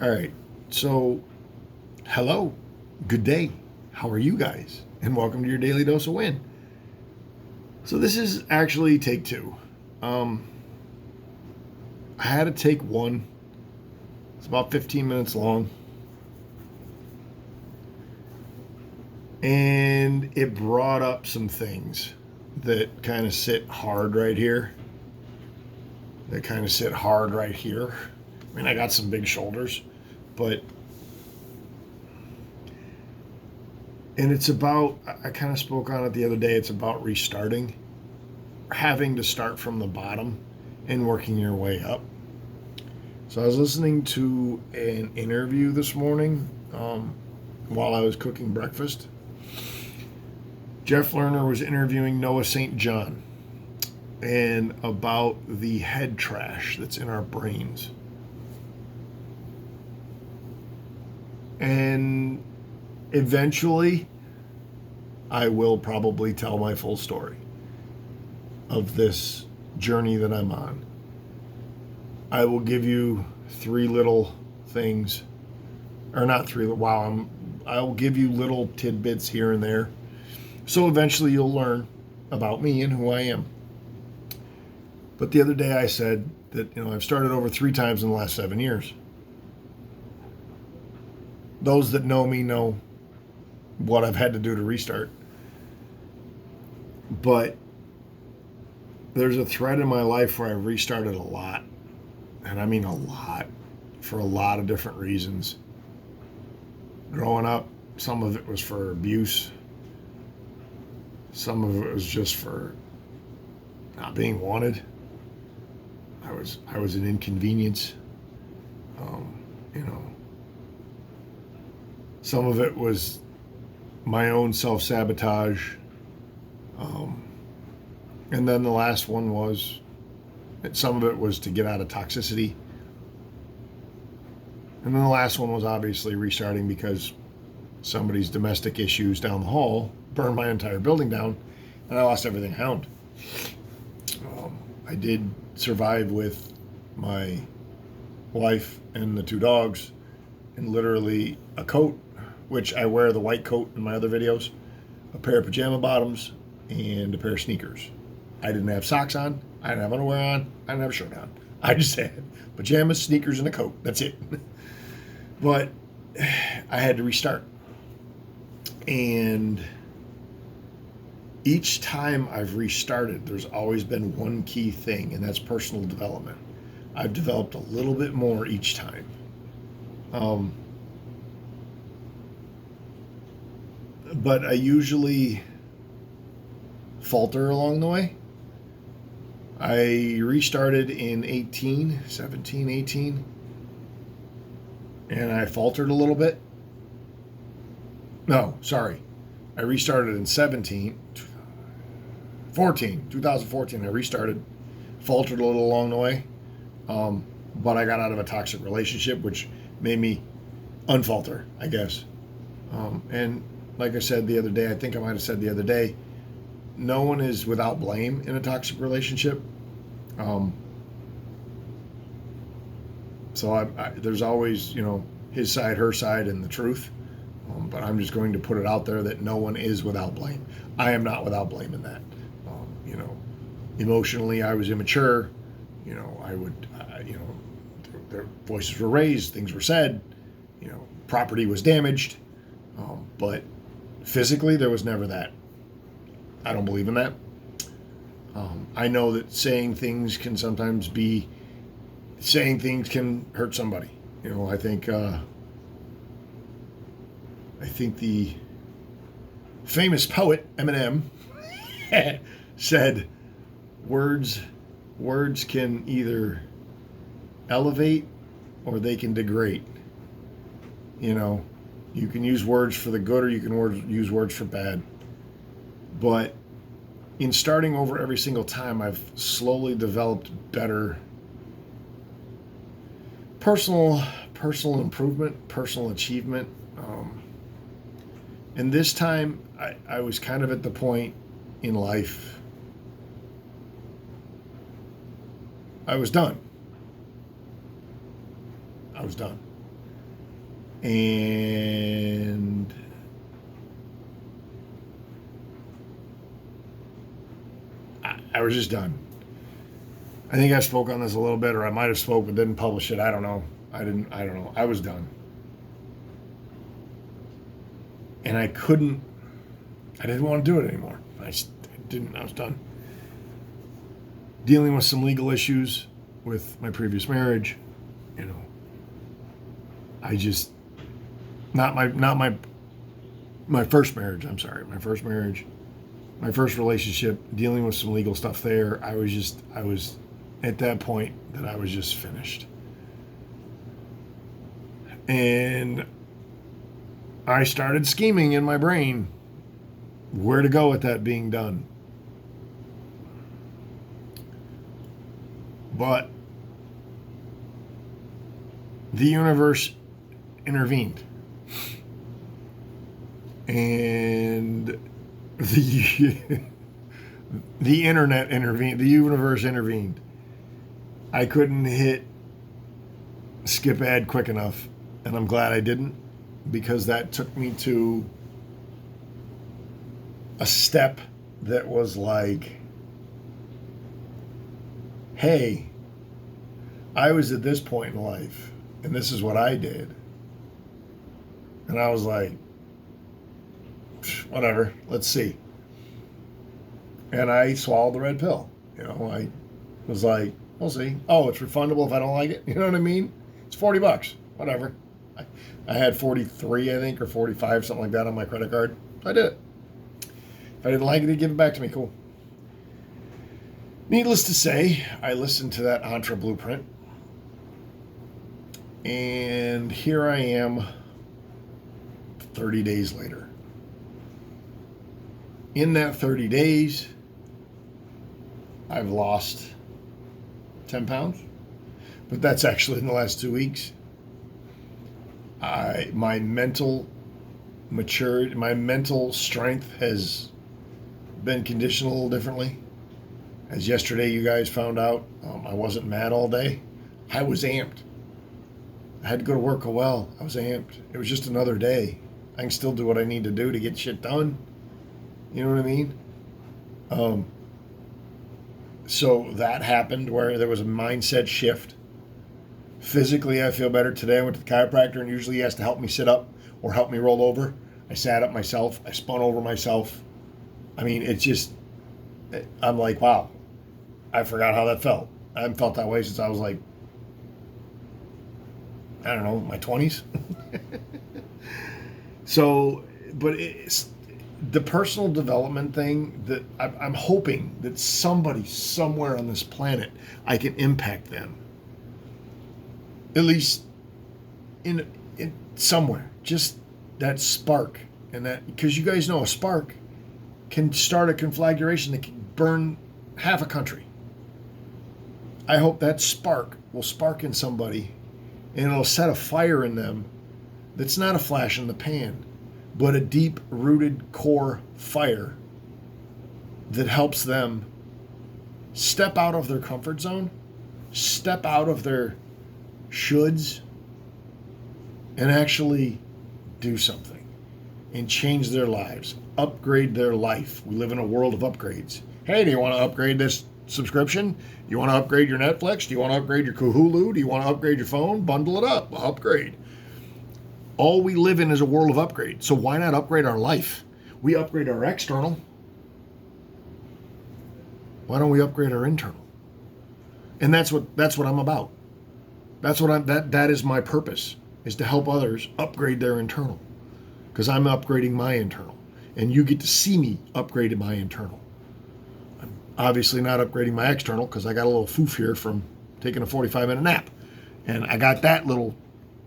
All right. So, hello. Good day. How are you guys? And welcome to your daily dose of win. So, this is actually take two. Um, I had to take one. It's about 15 minutes long. And it brought up some things that kind of sit hard right here. That kind of sit hard right here. I mean, I got some big shoulders, but and it's about, I kind of spoke on it the other day, it's about restarting, having to start from the bottom and working your way up. So I was listening to an interview this morning while I was cooking breakfast. Jeff Lerner was interviewing Noah St. John and about the head trash that's in our brains. And eventually, I will probably tell my full story of this journey that I'm on. I will give you three little things, or not three. Wow, I will give you little tidbits here and there, so eventually you'll learn about me and who I am. But the other day I said that I've started over 3 times in the last 7 years. Those that know me know what I've had to do to restart. But there's a thread in my life where I've restarted a lot. And I mean a lot. For a lot of different reasons. Growing up, some of it was for abuse. Some of it was just for not being wanted. I was an inconvenience. You know, some of it was my own self-sabotage. And then the last one was, some of it was to get out of toxicity. And then the last one was obviously restarting because somebody's domestic issues down the hall burned my entire building down and I lost everything I owned. I did survive with my wife and the 2 dogs and literally a coat, which I wear the white coat in my other videos, a pair of pajama bottoms, and a pair of sneakers. I didn't have socks on. I didn't have underwear on. I didn't have a shirt on. I just had pajamas, sneakers, and a coat. That's it. But I had to restart. And each time I've restarted, there's always been one key thing, and that's personal development. I've developed a little bit more each time. But I usually falter along the way. I restarted in 17, 18, and I faltered a little bit. No, sorry. I restarted in 2014. I restarted, faltered a little along the way, but I got out of a toxic relationship, which made me unfalter, I guess. And like I said the other day, I think I might have said the other day, no one is without blame in a toxic relationship. So there's always, his side, her side, and the truth. But I'm just going to put it out there that no one is without blame. I am not without blame in that. Emotionally, I was immature. I would, their voices were raised, things were said, property was damaged. But physically, there was never that. I don't believe in that. I know that saying things can hurt somebody. I think the famous poet Eminem said, words can either elevate or they can degrade. You can use words for the good or you can use words for bad. But in starting over every single time, I've slowly developed better personal improvement, personal achievement. And this time, I was kind of at the point in life, I was done. And I was just done. I think I spoke on this a little bit, or I might have spoke but didn't publish it. I don't know. I don't know. I was done. And I didn't want to do it anymore. I was done. Dealing with some legal issues with my previous marriage, you know. I just, not my first marriage, I'm sorry. My first marriage, my first relationship, dealing with some legal stuff there. I was at that point that I was just finished. And I started scheming in my brain where to go with that being done. But the universe intervened. And the internet intervened. The universe intervened. I couldn't hit skip ad quick enough, and I'm glad I didn't, because that took me to a step that was like, hey, I was at this point in life, and this is what I did. And I was like, whatever, let's see. And I swallowed the red pill. I was like, we'll see. Oh, it's refundable if I don't like it. You know what I mean? It's $40. Whatever. I had 43, I think, or 45, something like that on my credit card. So I did it. If I didn't like it, they'd give it back to me. Cool. Needless to say, I listened to that Entre Blueprint. And here I am 30 days later. In that 30 days, I've lost 10 pounds. But that's actually in the last 2 weeks. My mental maturity, my mental strength has been conditioned a little differently. As yesterday you guys found out, I wasn't mad all day. I was amped. I had to go to work. I was amped. It was just another day. I can still do what I need to do to get shit done. You know what I mean? So that happened where there was a mindset shift. Physically, I feel better today. I went to the chiropractor, and usually he has to help me sit up or help me roll over. I sat up myself. I spun over myself. I mean, I'm like, wow, I forgot how that felt. I haven't felt that way since I was like, I don't know, my 20s. So, but it's the personal development thing that I'm hoping that somebody somewhere on this planet, I can impact them. At least in somewhere. Just that spark. And that, because you guys know a spark can start a conflagration that can burn half a country. I hope that spark will spark in somebody, and it'll set a fire in them that's not a flash in the pan, but a deep-rooted core fire that helps them step out of their comfort zone, step out of their shoulds, and actually do something and change their lives, upgrade their life. We live in a world of upgrades. Hey, do you want to upgrade this subscription? Do you want to upgrade your Netflix? Do you want to upgrade your Hulu? Do you want to upgrade your phone? Bundle it up. Upgrade. All we live in is a world of upgrade. So why not upgrade our life? We upgrade our external. Why don't we upgrade our internal? And that's what I'm about. That is my purpose, is to help others upgrade their internal. Because I'm upgrading my internal. And you get to see me upgrade my internal. I'm obviously not upgrading my external because I got a little foof here from taking a 45-minute nap. And I got that little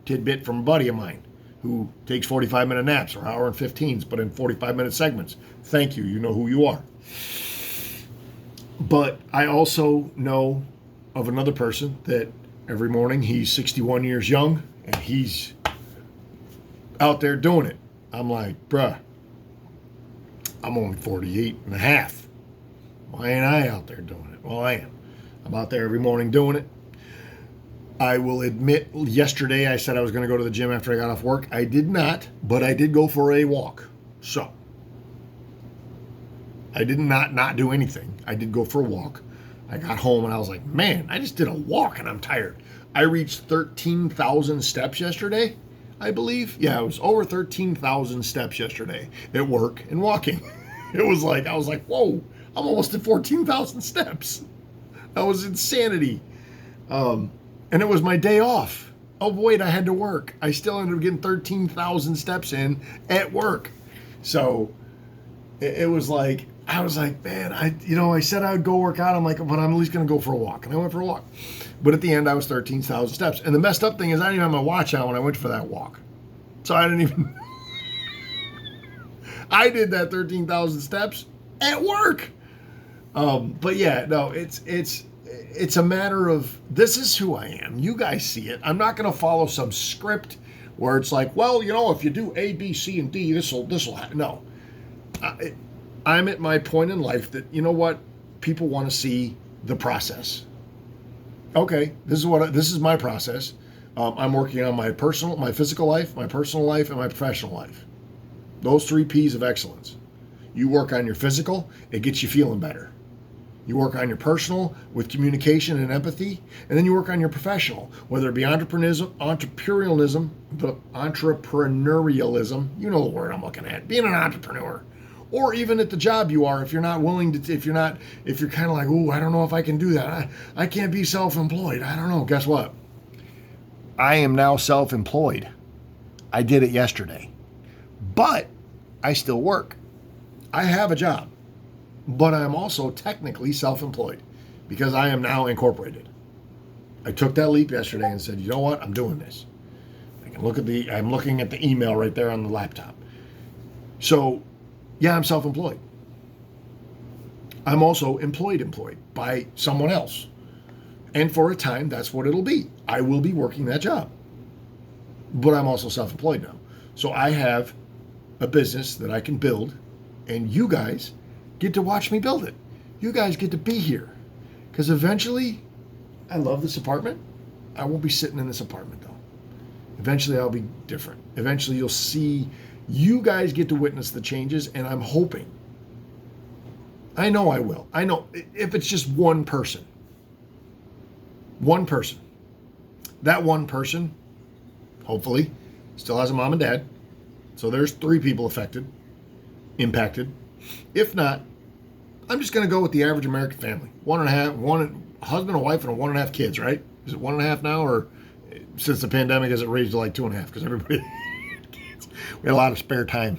tidbit from a buddy of mine who takes 45-minute naps, or hour and 15s, but in 45-minute segments. Thank you. You know who you are. But I also know of another person that every morning he's 61 years young and he's out there doing it. I'm like, bruh, I'm only 48 and a half. Why ain't I out there doing it? Well, I am. I'm out there every morning doing it. I will admit, yesterday I said I was going to go to the gym after I got off work. I did not, but I did go for a walk. So I did not do anything. I did go for a walk. I got home and I was like, man, I just did a walk and I'm tired. I reached 13,000 steps yesterday, I believe. Yeah, it was over 13,000 steps yesterday at work and walking. It was like, I was like, whoa, I'm almost at 14,000 steps. That was insanity. And it was my day off. Oh, wait, I had to work. I still ended up getting 13,000 steps in at work. So it was like, I was like, man, I said I would go work out. I'm like, but I'm at least going to go for a walk. And I went for a walk. But at the end, I was 13,000 steps. And the messed up thing is I didn't even have my watch on when I went for that walk. So I didn't even, I did that 13,000 steps at work. But yeah, no, it's a matter of, this is who I am. You guys see it. I'm not going to follow some script where it's like, well, if you do A, B, C, and D, this'll happen. No. I'm at my point in life that, you know what? People want to see the process. Okay, this is my process. I'm working on my physical life, my personal life, and my professional life. Those 3 P's of excellence. You work on your physical, it gets you feeling better. You work on your personal with communication and empathy, and then you work on your professional, whether it be entrepreneurialism, you know the word I'm looking at, being an entrepreneur, or even at the job you are, if you're not willing to, if you're kind of like, ooh, I don't know if I can do that. I can't be self-employed. I don't know. Guess what? I am now self-employed. I did it yesterday, but I still work. I have a job. But I'm also technically self-employed because I am now incorporated. I took that leap yesterday and said, you know what? I'm doing this. I'm looking at the email right there on the laptop. So, yeah, I'm self-employed. I'm also employed by someone else. And for a time, that's what it'll be. I will be working that job. But I'm also self-employed now. So I have a business that I can build, and you guys get to watch me build it. You guys get to be here. Because eventually, I love this apartment. I won't be sitting in this apartment, though. Eventually, I'll be different. Eventually, you'll see, you guys get to witness the changes, and I'm hoping. I know I will. I know if it's just one person. That one person, hopefully, still has a mom and dad. So there's 3 people impacted. If not, I'm just going to go with the average American family. One husband, a wife, and 1.5 kids, right? Is it 1.5 now? Or since the pandemic, has it raised to like 2.5? Because everybody, kids. We had a lot of spare time.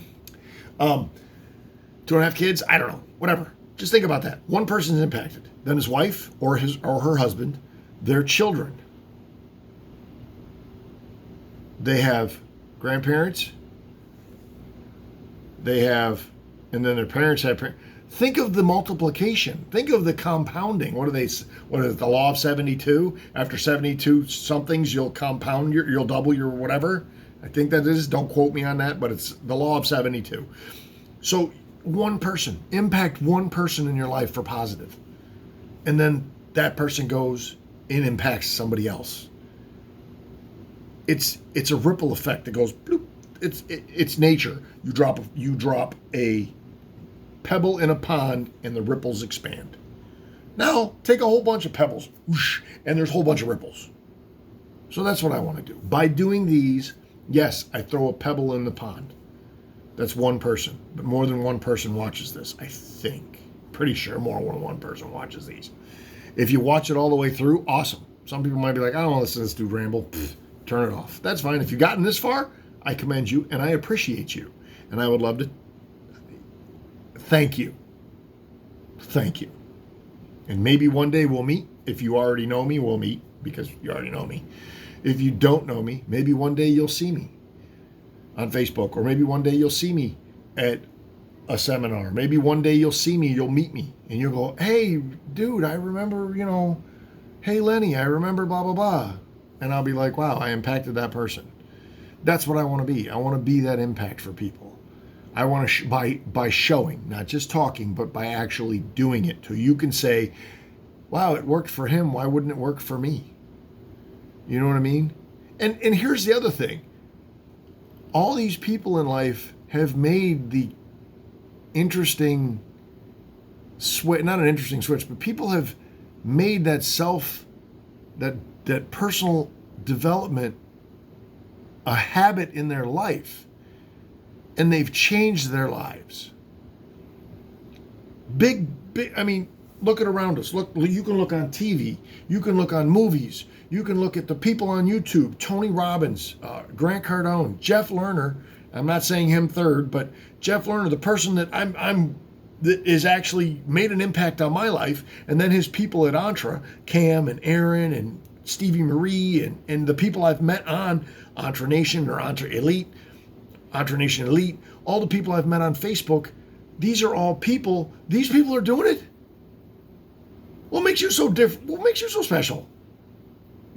2.5 kids, I don't know. Whatever. Just think about that. One person's impacted. Then his wife or her husband, their children. They have grandparents. And then their parents have parents. Think of the multiplication. Think of the compounding. What is it, the law of 72? After 72 somethings, you'll compound, you'll double your whatever. I think that is. Don't quote me on that, but it's the law of 72. So one person, impact one person in your life for positive. And then that person goes and impacts somebody else. It's a ripple effect that goes bloop. It's nature. You drop a pebble in a pond and the ripples expand. Now take a whole bunch of pebbles, whoosh, and there's a whole bunch of ripples. So that's what I want to do. By doing these, yes, I throw a pebble in the pond. That's one person, but more than one person watches this, I think. Pretty sure more than one person watches these. If you watch it all the way through, awesome. Some people might be like, I don't want to listen to this dude ramble. Pfft, turn it off. That's fine. If you've gotten this far, I commend you and I appreciate you. And I would love to thank you. Thank you. And maybe one day we'll meet. If you already know me, we'll meet because you already know me. If you don't know me, maybe one day you'll see me on Facebook, or maybe one day you'll see me at a seminar. Maybe one day you'll see me, you'll meet me, and you'll go, hey, dude, I remember, hey, Lenny, I remember blah, blah, blah. And I'll be like, wow, I impacted that person. That's what I want to be. I want to be that impact for people. I want to, by showing, not just talking, but by actually doing it. So you can say, wow, it worked for him. Why wouldn't it work for me? You know what I mean? And here's the other thing. All these people in life have made the interesting switch, not an interesting switch, but people have made that that personal development a habit in their life, and they've changed their lives. Big, I mean, look at around us. Look, you can look on TV, you can look on movies, you can look at the people on YouTube, Tony Robbins, Grant Cardone, Jeff Lerner. I'm not saying him third, but Jeff Lerner, the person that that is actually made an impact on my life, and then his people at Entre, Cam and Aaron and Stevie Marie and the people I've met on Entre Nation or Entre Nation Elite, all the people I've met on Facebook, these are all people, these people are doing it. What makes you so different? What makes you so special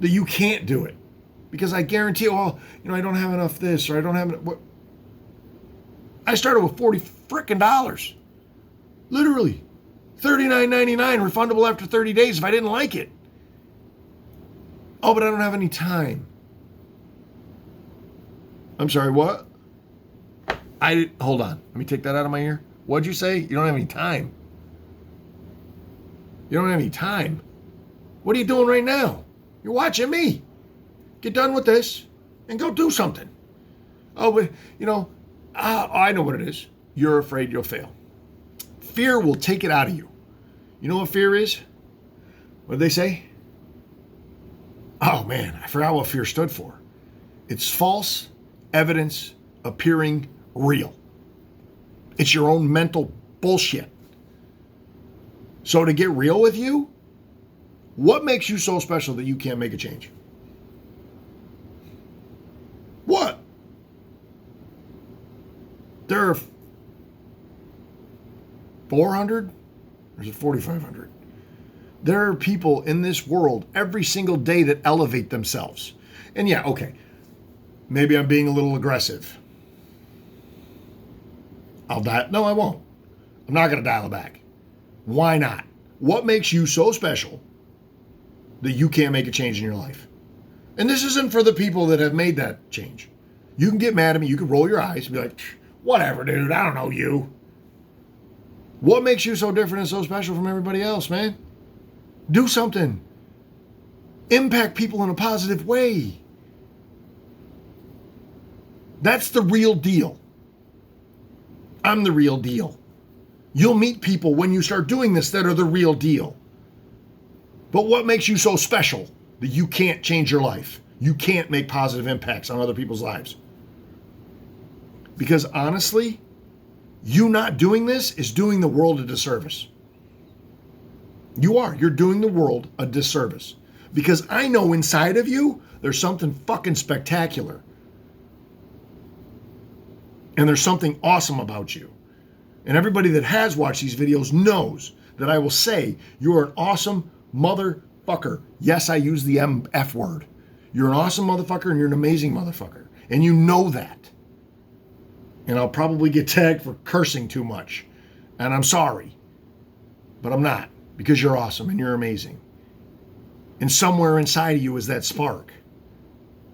that you can't do it? Because I guarantee, well, I don't have enough this, or I don't have enough. What? I started with $40 frickin' dollars. Literally. $39.99 refundable after 30 days if I didn't like it. Oh, but I don't have any time. I'm sorry, what? Hold on. Let me take that out of my ear. What'd you say? You don't have any time. You don't have any time. What are you doing right now? You're watching me. Get done with this and go do something. Oh, but, I know what it is. You're afraid you'll fail. Fear will take it out of you. You know what fear is? What did they say? Oh, man, I forgot what fear stood for. It's false evidence appearing real. It's your own mental bullshit. So to get real with you, what makes you so special that you can't make a change? What? There are 400, or is it 4,500? There are people in this world every single day that elevate themselves. And yeah, okay, maybe I'm being a little aggressive. I'll dial. No, I won't. I'm not going to dial it back. Why not? What makes you so special that you can't make a change in your life? And this isn't for the people that have made that change. You can get mad at me. You can roll your eyes and be like, whatever, dude. I don't know you. What makes you so different and so special from everybody else, man? Do something. Impact people in a positive way. That's the real deal. I'm the real deal. You'll meet people when you start doing this that are the real deal. But what makes you so special that you can't change your life? You can't make positive impacts on other people's lives? Because honestly, you not doing this is doing the world a disservice. You are. You're doing the world a disservice. Because I know inside of you, there's something fucking spectacular. And there's something awesome about you. And everybody that has watched these videos knows that I will say you're an awesome motherfucker. Yes, I use the F word. You're an awesome motherfucker and you're an amazing motherfucker. And you know that. And I'll probably get tagged for cursing too much. And I'm sorry. But I'm not. Because you're awesome and you're amazing. And somewhere inside of you is that spark.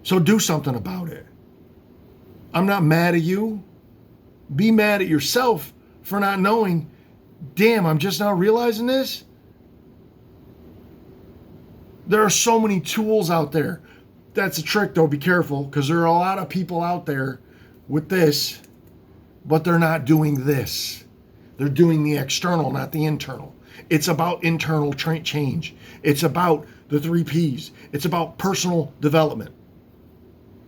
So do something about it. I'm not mad at you. Be mad at yourself for not knowing, damn, I'm just now realizing this. There are so many tools out there. That's a trick though, be careful, because there are a lot of people out there with this, but they're not doing this. They're doing the external, not the internal. It's about internal change. It's about the 3 Ps. It's about personal development.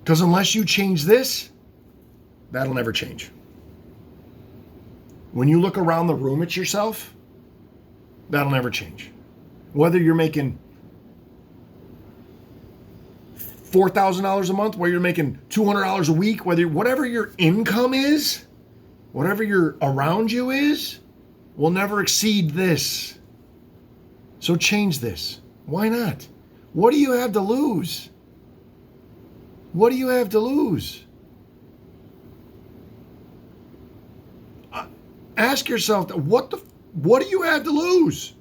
Because unless you change this, that'll never change. When you look around the room at yourself, that'll never change. Whether you're making $4,000 a month, whether you're making $200 a week, whatever your income is, whatever your around you is, will never exceed this. So change this. Why not? What do you have to lose? What do you have to lose? Ask yourself, what do you have to lose?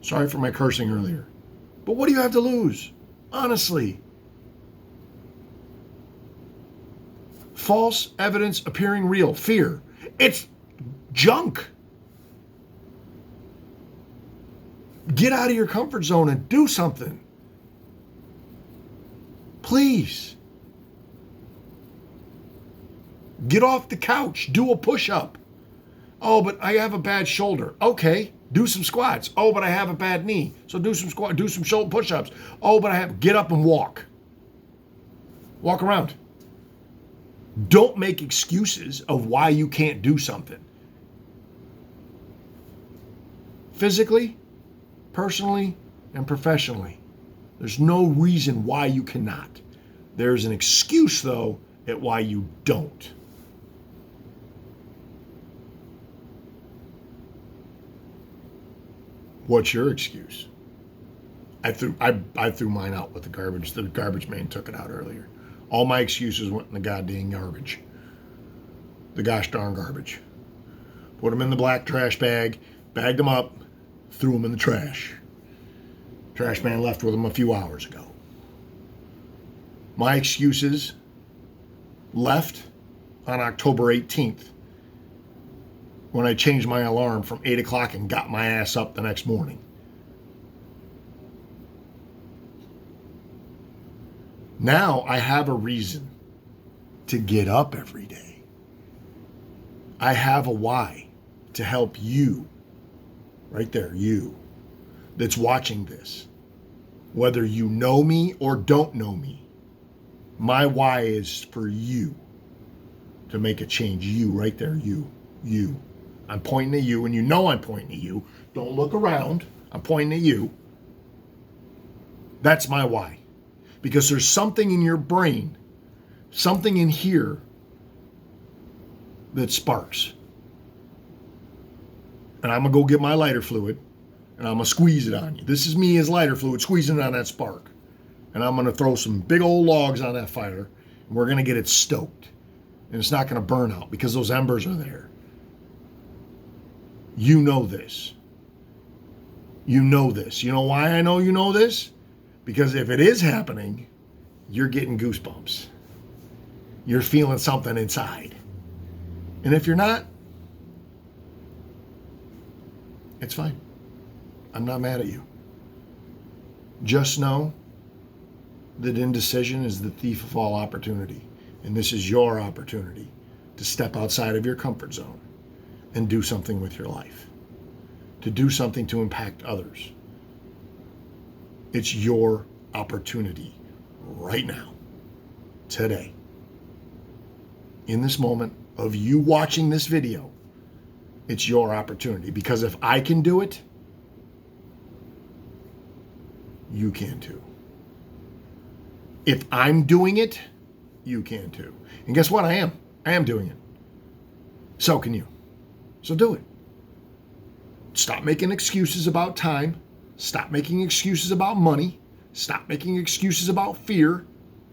Sorry for my cursing earlier. But what do you have to lose? Honestly. False evidence appearing real. Fear. It's junk. Get out of your comfort zone and do something. Please. Get off the couch. Do a push-up. Oh, but I have a bad shoulder. Okay, do some squats. Oh, but I have a bad knee. So do some squat, do some shoulder push-ups. Oh, but get up and walk. Walk around. Don't make excuses of why you can't do something. Physically, personally, and professionally. There's no reason why you cannot. There's an excuse, though, at why you don't. What's your excuse? I threw mine out with the garbage. The garbage man took it out earlier. All my excuses went in the goddamn garbage. The gosh darn garbage. Put them in the black trash bag, bagged them up, threw them in the trash. Trash man left with them a few hours ago. My excuses left on October 18th when I changed my alarm from 8 o'clock and got my ass up the next morning. Now I have a reason to get up every day. I have a why to help you, right there, you, that's watching this. Whether you know me or don't know me, my why is for you to make a change. You, right there, you. I'm pointing at you, and you know I'm pointing at you. Don't look around. I'm pointing at you. That's my why. Because there's something in your brain, something in here that sparks. And I'm going to go get my lighter fluid, and I'm going to squeeze it on you. This is me as lighter fluid squeezing it on that spark. And I'm going to throw some big old logs on that fire, and we're going to get it stoked. And it's not going to burn out because those embers are there. You know this. You know this. You know why I know you know this? Because if it is happening, you're getting goosebumps. You're feeling something inside. And if you're not, it's fine. I'm not mad at you. Just know that indecision is the thief of all opportunity. And this is your opportunity to step outside of your comfort zone and do something with your life, to do something to impact others. It's your opportunity right now, today, in this moment of you watching this video. It's your opportunity, because if I can do it, you can too. If I'm doing it, you can too. And guess what? I am doing it. So can you. So do it. Stop making excuses about time. Stop making excuses about money. Stop making excuses about fear.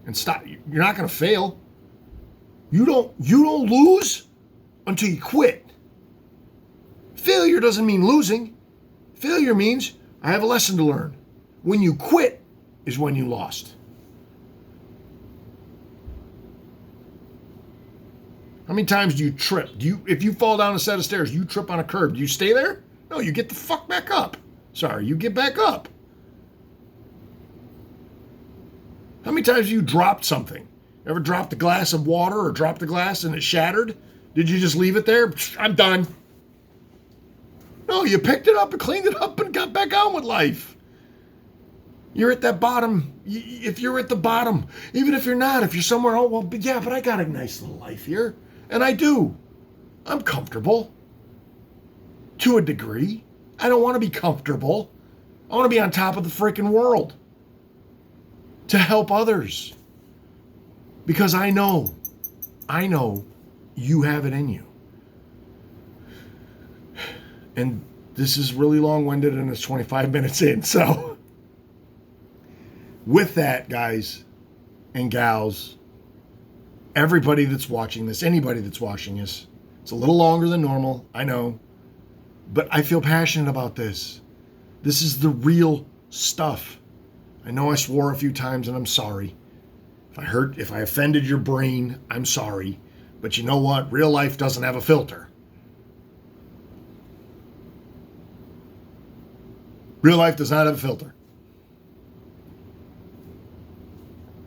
And stop. You're not going to fail. You don't lose until you quit. Failure doesn't mean losing. Failure means I have a lesson to learn. When you quit is when you lost. How many times do you trip? If you fall down a set of stairs, you trip on a curb, do you stay there? No, you get the fuck back up. Sorry, you get back up. How many times have you dropped something? Ever dropped a glass of water or dropped a glass and it shattered? Did you just leave it there? I'm done. No, you picked it up and cleaned it up and got back on with life. You're at that bottom. If you're at the bottom, even if you're not, if you're somewhere, oh, well, but I got a nice little life here. And I do. I'm comfortable. To a degree. I don't want to be comfortable. I want to be on top of the freaking world. To help others. Because I know you have it in you. And this is really long-winded and it's 25 minutes in. So with that, guys and gals, everybody that's watching this, anybody that's watching this, it's a little longer than normal, I know, but I feel passionate about this. This is the real stuff. I know I swore a few times and I'm sorry. If I offended your brain, I'm sorry. But you know what? Real life doesn't have a filter. Real life does not have a filter.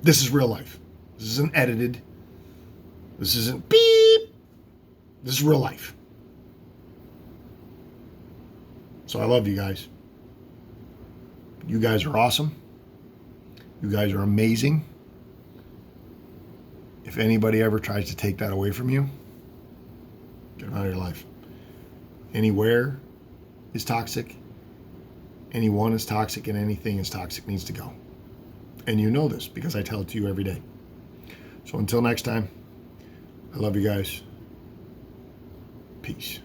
This is real life. This isn't edited. This isn't beep. This is real life. So I love you guys. You guys are awesome. You guys are amazing. If anybody ever tries to take that away from you, get them out of your life. Anywhere is toxic. Anyone is toxic, and anything is toxic needs to go. And you know this because I tell it to you every day. So until next time, I love you guys. Peace.